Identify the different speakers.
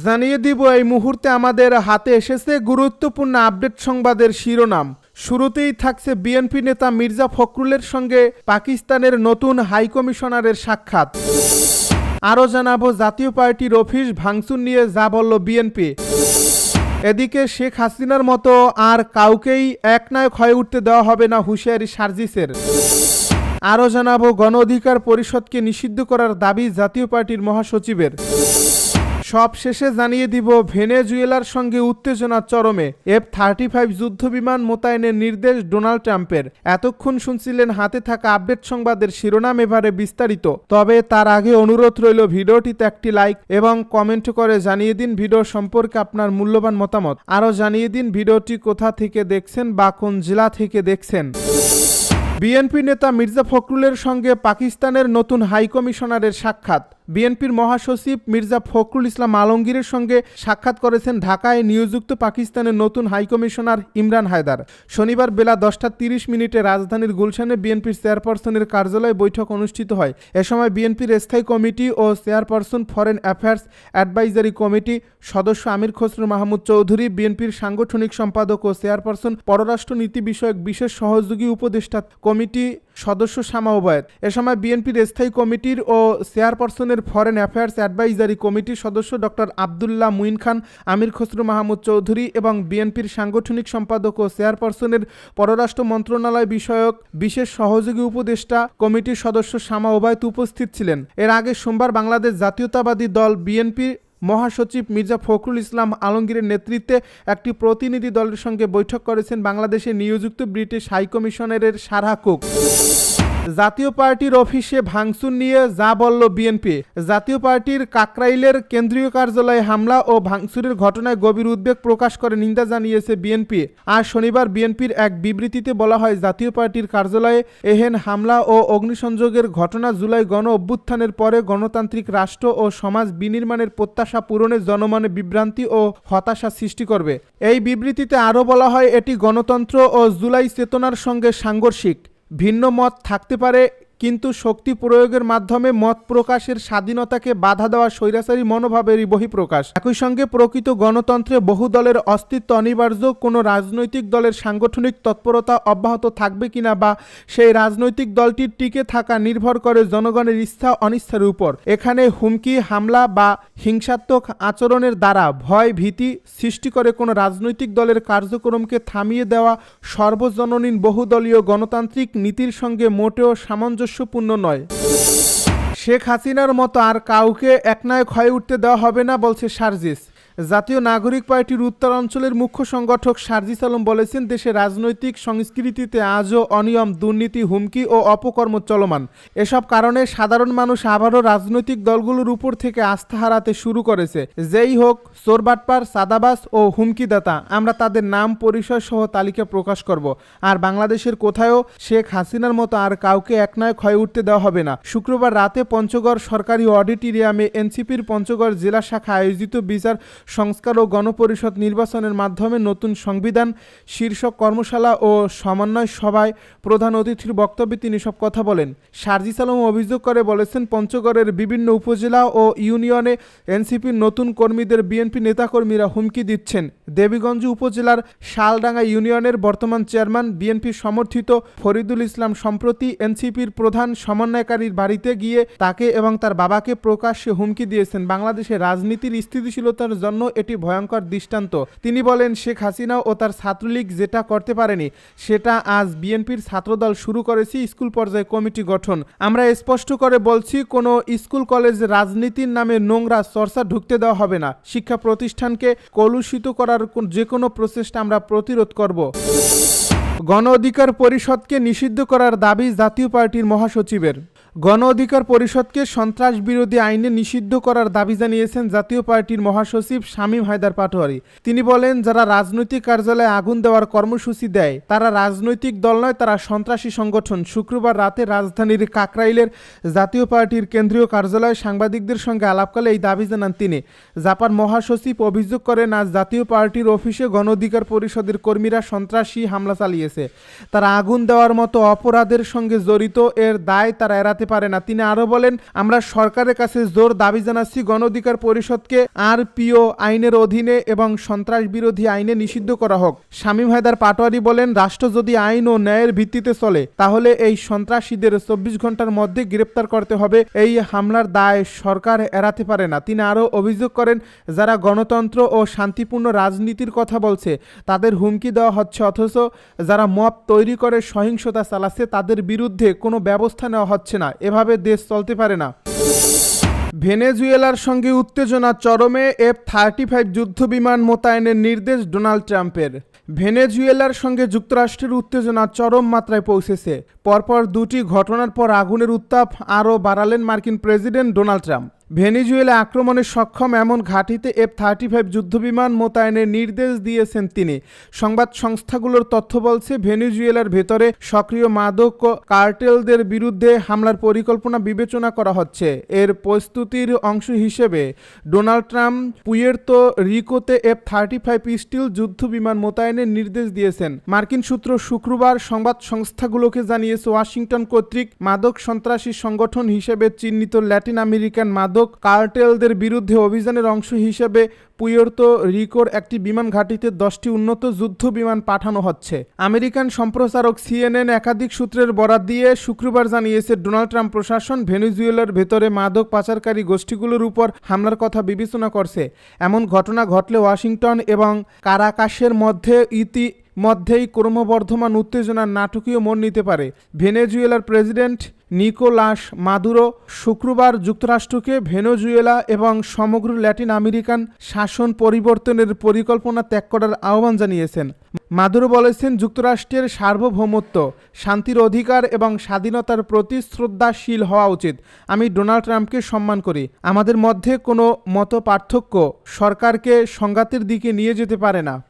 Speaker 1: জানিয়ে দিব এই মুহূর্তে আমাদের হাতে এসেছে গুরুত্বপূর্ণ আপডেট সংবাদের শিরোনাম। শুরুতেই থাকছে বিএনপি নেতা মির্জা ফখরুলের সঙ্গে পাকিস্তানের নতুন হাইকমিশনারের সাক্ষাৎ। আরও জানাবো জাতীয় পার্টির অফিস ভাঙচুর নিয়ে যা বলল বিএনপি। এদিকে শেখ হাসিনার মতো আর কাউকেই একনায়ক হয়ে উঠতে দেওয়া হবে না হুঁশিয়ারি সার্জিসের। আরও জানাবো গণ অধিকার পরিষদকে নিষিদ্ধ করার দাবি জাতীয় পার্টির মহাসচিবের। সব শেষে জানিয়ে দিব ভেনেজুয়েলার সঙ্গে উত্তেজনা চরমে, F-35 যুদ্ধবিমান মোতায়েনের নির্দেশ ডোনাল্ড ট্রাম্পের। এতক্ষণ শুনছিলেন হাতে থাকা আপডেট সংবাদের শিরোনাম, এবারে বিস্তারিত। তবে তার আগে অনুরোধ রইল ভিডিওটিতে একটি লাইক এবং কমেন্ট করে জানিয়ে দিন ভিডিও সম্পর্কে আপনার মূল্যবান মতামত। আরও জানিয়ে দিন ভিডিওটি কোথা থেকে দেখছেন বা কোন জেলা থেকে দেখছেন। বিএনপি নেতা মির্জা ফখরুলের সঙ্গে পাকিস্তানের নতুন হাইকমিশনারের সাক্ষাৎ। বিএনপির মহাসচিব মির্জা ফখরুল ইসলাম আলমগীরের সঙ্গে সাক্ষাৎ করেছেন ঢাকায় নিয়োজিত পাকিস্তানের নতুন হাইকমিশনার ইমরান হায়দার। শনিবার বেলা 10:30 রাজধানীর গুলশানে বিএনপির চেয়ারপারসনের কার্যালয়ে বৈঠক অনুষ্ঠিত হয়। এ সময় বিএনপির স্থায়ী কমিটি ও chairperson foreign affairs advisory committee সদস্য আমির খসরু মাহমুদ চৌধুরী, বিএনপির সাংগঠনিক সম্পাদক ও চেয়ারপারসন পররাষ্ট্র নীতি বিষয়ক বিশেষ সহযোগী উপদেষ্টা কমিটি সদস্য শামা ওবায়েদ। এ সময় বিএনপির স্থায়ী কমিটির ও চেয়ারপারসনের ফরেন অ্যাফেয়ার্স অ্যাডভাইজারি কমিটির সদস্য ডক্টর আবদুল্লাহ মুইন খান, আমির খসরু মাহমুদ চৌধুরী এবং বিএনপির সাংগঠনিক সম্পাদক ও চেয়ারপারসনের পররাষ্ট্র মন্ত্রণালয় বিষয়ক বিশেষ সহযোগী উপদেষ্টা কমিটির সদস্য শামা ওবায়েদ উপস্থিত ছিলেন। এর আগে সোমবার বাংলাদেশ জাতীয়তাবাদী দল বিএনপি মহাসচিব মির্জা ফখরুল ইসলাম আলমগীরের নেতৃত্বে একটি প্রতিনিধি দলের সঙ্গে বৈঠক করেছেন বাংলাদেশে নিয়োজিত ব্রিটিশ হাইকমিশনারের সারা কুক। জাতীয় পার্টির অফিসে ভাঙচুর নিয়ে যা বলল বিএনপি। জাতীয় পার্টির কাকরাইলের কেন্দ্রীয় কার্যালয়ে হামলা ও ভাঙচুরের ঘটনায় গভীর উদ্বেগ প্রকাশ করে নিন্দা জানিয়েছে বিএনপি। আজ শনিবার বিএনপির এক বিবৃতিতে বলা হয়, জাতীয় পার্টির কার্যালয়ে এহেন হামলা ও অগ্নিসংযোগের ঘটনা জুলাই গণ অভ্যুত্থানের পরে গণতান্ত্রিক রাষ্ট্র ও সমাজ বিনির্মাণের প্রত্যাশা পূরণে জনমনে বিভ্রান্তি ও হতাশা সৃষ্টি করবে। এই বিবৃতিতে আরও বলা হয়, এটি গণতন্ত্র ও জুলাই চেতনার সঙ্গে সাংঘর্ষিক। ভিন্ন মত থাকতে পারে, কিন্তু শক্তি প্রয়োগের মাধ্যমে মত প্রকাশের স্বাধীনতাকে বাধা দেওয়া স্বৈরাচারী মনোভাবেরই বহিঃপ্রকাশ। একই সঙ্গে প্রকৃত গণতন্ত্রে বহু দলের অস্তিত্ব অনিবার্য। কোনো রাজনৈতিক দলের সাংগঠনিক তৎপরতা অব্যাহত থাকবে কিনা বা সেই রাজনৈতিক দলটির টিকে থাকা নির্ভর করে জনগণের ইচ্ছা অনিচ্ছার উপর। এখানে হুমকি, হামলা বা হিংসাত্মক আচরণের দ্বারা ভয় ভীতি সৃষ্টি করে কোনো রাজনৈতিক দলের কার্যক্রমকে থামিয়ে দেওয়া সর্বজননীন বহুদলীয় গণতান্ত্রিক নীতির সঙ্গে মোটেও সামঞ্জস্যপূর্ণ নয়। শেখ হাসিনার মতো আর কাউকে একনায়ক হয়ে উঠতে দেওয়া হবে না বলছে সার্জিস। জাতীয় নাগরিক পার্টির উত্তরাঞ্চলের মুখ্য সংগঠক সার্জিস আলম বলেছেন, দেশের রাজনৈতিক সংস্কৃতিতে আজও অনিয়ম, দুর্নীতি, হুমকি ও অপকর্ম চলমান। এসব কারণে সাধারণ মানুষ আবারও রাজনৈতিক দলগুলোর উপর থেকে আস্থা হারাতে শুরু করেছে। যেই হোক চোরবাটপার, সাদাবাস ও হুমকিদাতা, আমরা তাদের নাম পরিচয় সহ তালিকা প্রকাশ করব। আর বাংলাদেশের কোথাও শেখ হাসিনার মতো আর কাউকে একনায়ক হয়ে উঠতে দেওয়া হবে না। শুক্রবার রাতে পঞ্চগড় সরকারি অডিটোরিয়ামে এনসিপির পঞ্চগড় জেলা শাখা আয়োজিত বিচার সংস্কার ও গণপরিষদ নির্বাচনের মাধ্যমে নতুন সংবিধান শীর্ষক কর্মশালা ও সমন্বয় সভায় প্রধান অতিথির বক্তব্যে তিনি সব কথা বলেন। সার্জিস আলম অভিযোগ করে বলেছেন, পঞ্চগড়ের বিভিন্ন উপজেলা ও ইউনিয়নে এনসিপির নতুন কর্মীদের বিএনপি নেতাকর্মীরা হুমকি দিচ্ছেন। দেবীগঞ্জ উপজেলার শালডাঙ্গা ইউনিয়নের বর্তমান চেয়ারম্যান বিএনপি সমর্থিত ফরিদুল ইসলাম সম্প্রতি এনসিপির প্রধান সমন্বয়কারীর বাড়িতে গিয়ে তাকে এবং তার বাবাকে প্রকাশ্যে হুমকি দিয়েছেন। বাংলাদেশের রাজনীতির স্থিতিশীলতার জন্য এটি ভয়ঙ্কর দৃষ্টান্ত। তিনি বলেন, শেখ হাসিনা ও তার ছাত্রলীগ যেটা করতে পারেনি সেটা আজ বিএনপির ছাত্রদল শুরু করেছে। স্কুল পর্যায়ে কমিটি গঠন। আমরা স্পষ্ট করে বলছি, কোনো স্কুল কলেজ রাজনীতির নামে নোংরা চর্চা ঢুকতে দেওয়া হবে না। শিক্ষা প্রতিষ্ঠানকে কলুষিত করার যে কোনো প্রচেষ্টা আমরা প্রতিরোধ করব। গণ অধিকার পরিষদকে নিষিদ্ধ করার দাবি জাতীয় পার্টির মহাসচিবের। গণ অধিকার পরিষদকে সন্ত্রাস বিরোধী আইনে নিষিদ্ধ করার দাবি জানিয়েছেন জাতীয় পার্টির মহাসচিব শামীম হায়দার পাটোয়ারি। তিনি বলেন, যারা রাজনৈতিক কার্যালয়ে আগুন দেওয়ার কর্মসূচি দেয় তারা রাজনৈতিক দল নয়, তারা সন্ত্রাসী সংগঠন। শুক্রবার রাতে রাজধানীর কাকরাইলের জাতীয় পার্টির কেন্দ্রীয় কার্যালয়ে সাংবাদিকদের সঙ্গে আলাপকালে এই দাবি জানান তিনি। জাপার মহাসচিব অভিযোগ করেন, আজ জাতীয় পার্টির অফিসে গণ অধিকার পরিষদের কর্মীরা সন্ত্রাসী হামলা চালিয়েছে। তারা আগুন দেওয়ার মতো অপরাধের সঙ্গে জড়িত, এর দায় তারা এড়াতে এড়াতে পারে না। তিনি আরও বলেন, আমরা সরকারের কাছে জোর দাবি জানাচ্ছি গণ অধিকার পরিষদকে আরপিও আইনের অধীনে এবং সন্ত্রাস বিরোধী আইনে নিষিদ্ধ করা হোক। শামীম হায়দার পাটোয়ারি বলেন, রাষ্ট্র যদি আইন ও ন্যায়ের ভিত্তিতে চলে তাহলে এই সন্ত্রাসীদের 24 ঘন্টার মধ্যে গ্রেপ্তার করতে হবে। এই হামলার দায় সরকার এড়াতে পারে না। তিনি আরও অভিযোগ করেন, যারা গণতন্ত্র ও শান্তিপূর্ণ রাজনীতির কথা বলছে তাদের হুমকি দেওয়া হচ্ছে, অথচ যারা মব তৈরি করে সহিংসতা চালাচ্ছে তাদের বিরুদ্ধে কোনো ব্যবস্থা নেওয়া হচ্ছে না। এভাবে দেশ চলতে পারে না। ভেনেজুয়েলার সঙ্গে উত্তেজনা চরমে, F-35 যুদ্ধবিমান মোতায়েনের নির্দেশ ডোনাল্ড ট্রাম্পের। ভেনেজুয়েলার সঙ্গে যুক্তরাষ্ট্রের উত্তেজনা চরম মাত্রায় পৌঁছেছে। পরপর দুটি ঘটনার পর আগুনের উত্তাপ আরও বাড়ালেন মার্কিন প্রেসিডেন্ট ডোনাল্ড ট্রাম্প। ভেনেজুয়েলা আক্রমণে সক্ষম এমন ঘাঁটিতে F-35 যুদ্ধবিমান মোতায়েনের নির্দেশ দিয়েছেন তিনি। সংবাদ সংস্থাগুলোর তথ্য বলছে, ভেনেজুয়েলার ভেতরে সক্রিয় মাদক কার্টেলদের বিরুদ্ধে হামলার পরিকল্পনা বিবেচনা করা হচ্ছে। এর প্রস্তুতির অংশ হিসেবে ডোনাল্ড ট্রাম্প পুয়ের্তো রিকোতে F-35 স্টিল যুদ্ধবিমান মোতায়েনের নির্দেশ দিয়েছেন। মার্কিন সূত্র শুক্রবার সংবাদ সংস্থাগুলোকে জানিয়েছে, ওয়াশিংটন কর্তৃক মাদক সন্ত্রাসী সংগঠন হিসেবে চিহ্নিত ল্যাটিন আমেরিকান মাদক কার্টেলদের বিরুদ্ধে অভিযানের অংশ হিসেবে পুয়ের্তো রিকোর একটি বিমান ঘাঁটিতে 10টি উন্নত যুদ্ধ বিমান পাঠানো হচ্ছে। আমেরিকান সম্প্রচারক CNN একাধিক সূত্রের বরাত দিয়ে শুক্রবার জানিয়েছে, ডোনাল্ড ট্রাম্প প্রশাসন ভেনেজুয়েলার ভেতরে মাদক পাচারকারী গোষ্ঠীগুলোর উপর হামলার কথা বিবেচনা করছে। এমন ঘটনা ঘটলে ওয়াশিংটন এবং কারাকাসের মধ্যেই ক্রমবর্ধমান উত্তেজনার নাটকীয় মোড় নিতে পারে। ভেনেজুয়েলার প্রেসিডেন্ট নিকোলাস মাদুরো শুক্রবার যুক্তরাষ্ট্রকে ভেনেজুয়েলা এবং সমগ্র ল্যাটিন আমেরিকান শাসন পরিবর্তনের পরিকল্পনা ত্যাগ করার আহ্বান জানিয়েছেন। মাদুরো বলেছেন, যুক্তরাষ্ট্রের সার্বভৌমত্ব, শান্তির অধিকার এবং স্বাধীনতার প্রতি শ্রদ্ধাশীল হওয়া উচিত। আমি ডোনাল্ড ট্রাম্পকে সম্মান করি। আমাদের মধ্যে কোনো মত পার্থক্য সরকারকে সংঘাতের দিকে নিয়ে যেতে পারে না।